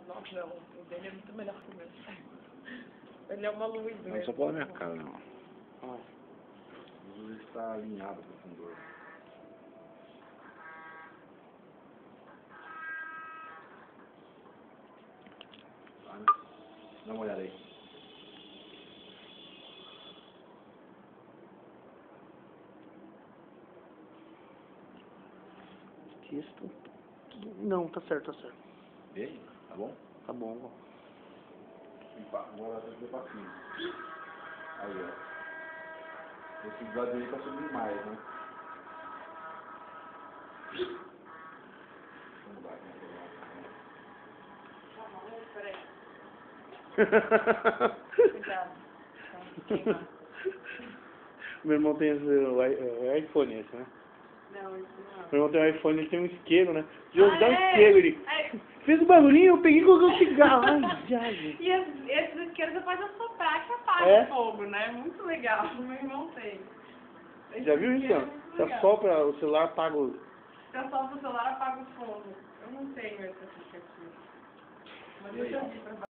Nossa, não. O dele é muito melhor que o meu. Ele é uma luz Não mesmo. só pela minha cara, não. Ó. A luz está alinhada com o fundor. Dá uma olhada aí. Texto. Não, tá certo, tá certo. E aí? Tá bom? Tá bom. Agora tem que ver passinho. Aí, ó. Esse lado aí tá subindo mais, né? Vamos lá, Peraí. Cuidado. Queima. Meu irmão tem o iPhone esse, né? Não, isso não. Meu irmão tem um iPhone, ele tem um isqueiro, né? De eu dar um é? isqueiro, ele fez o barulhinho, eu peguei e coloquei um cigarro. Ai, ai. E esses isqueiros você pode assoprar que apaga É? o fogo, né? Muito legal. O meu irmão tem. Esse Já viu isso? isqueiro é Ó? muito Você legal. assopra o celular, apaga o... Você assopra o celular, apaga o fogo. Eu não tenho esse aplicativo. Mas E eu aí? já vi pra